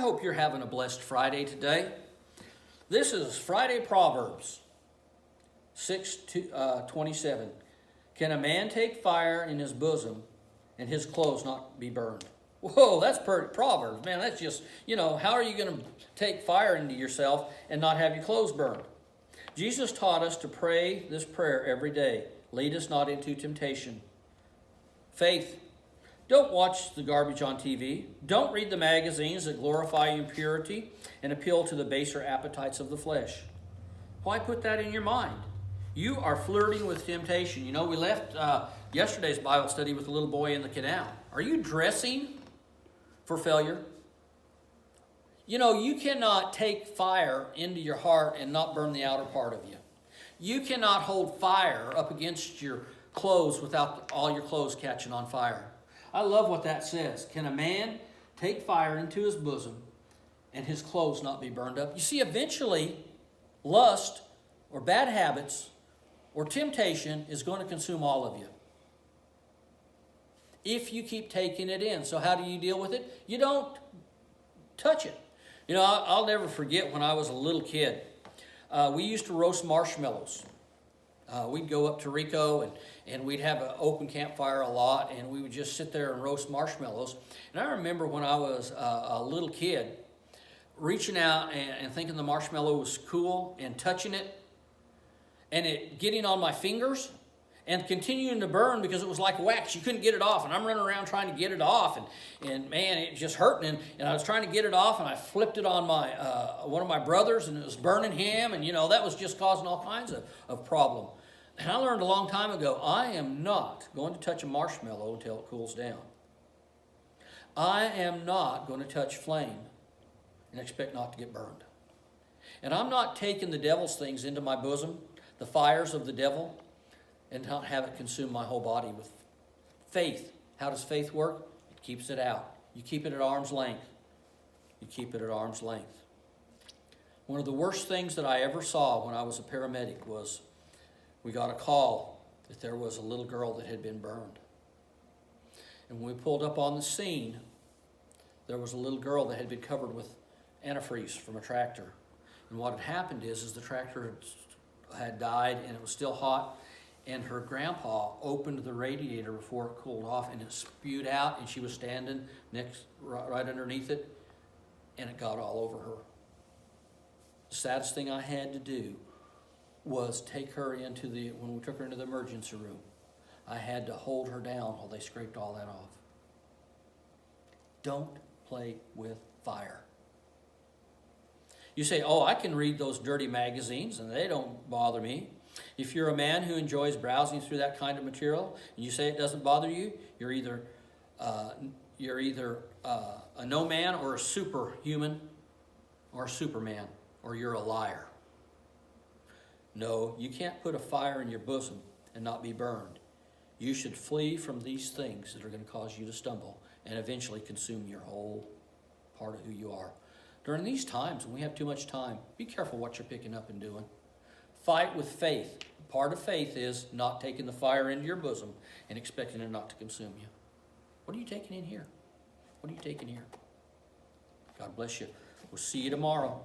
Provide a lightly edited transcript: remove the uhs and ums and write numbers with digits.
hope you're having a blessed Friday today. This is Friday Proverbs 6:27. Can a man take fire in his bosom and his clothes not be burned? Whoa, that's Proverbs, man. That's just, how are you going to take fire into yourself and not have your clothes burned? Jesus taught us to pray this prayer every day. Lead us not into temptation. Faith. Don't watch the garbage on TV. Don't read the magazines that glorify impurity and appeal to the baser appetites of the flesh. Why put that in your mind? You are flirting with temptation. We left yesterday's Bible study with a little boy in the canal. Are you dressing for failure? You cannot take fire into your heart and not burn the outer part of you. You cannot hold fire up against your clothes without all your clothes catching on fire. I love what that says. Can a man take fire into his bosom and his clothes not be burned up? You see, eventually, lust or bad habits or temptation is going to consume all of you if you keep taking it in. So how do you deal with it? You don't touch it. I'll never forget when I was a little kid. We used to roast marshmallows. We'd go up to Rico and we'd have an open campfire a lot, and we would just sit there and roast marshmallows. And I remember when I was a little kid reaching out and thinking the marshmallow was cool and touching it and it getting on my fingers and continuing to burn because it was like wax. You couldn't get it off, and I'm running around trying to get it off, and man, it just hurting. And I was trying to get it off, and I flipped it on my one of my brothers, and it was burning him, and that was just causing all kinds of problem. And I learned a long time ago, I am not going to touch a marshmallow until it cools down. I am not going to touch flame and expect not to get burned. And I'm not taking the devil's things into my bosom, the fires of the devil, and not have it consume my whole body with faith. How does faith work? It keeps it out. You keep it at arm's length. You keep it at arm's length. One of the worst things that I ever saw when I was a paramedic was we got a call that there was a little girl that had been burned. And when we pulled up on the scene, there was a little girl that had been covered with antifreeze from a tractor. And what had happened is the tractor had died and it was still hot. And her grandpa opened the radiator before it cooled off, and it spewed out, and she was standing right underneath it, and it got all over her. The saddest thing I had to do was take her when we took her into the emergency room, I had to hold her down while they scraped all that off. Don't play with fire. You say, I can read those dirty magazines, and they don't bother me. If you're a man who enjoys browsing through that kind of material and you say it doesn't bother you, you're either a no man or a superhuman or a superman, or you're a liar. No, you can't put a fire in your bosom and not be burned. You should flee from these things that are going to cause you to stumble and eventually consume your whole part of who you are. During these times when we have too much time, be careful what you're picking up and doing. Fight with faith. Part of faith is not taking the fire into your bosom and expecting it not to consume you. What are you taking in here? What are you taking here? God bless you. We'll see you tomorrow.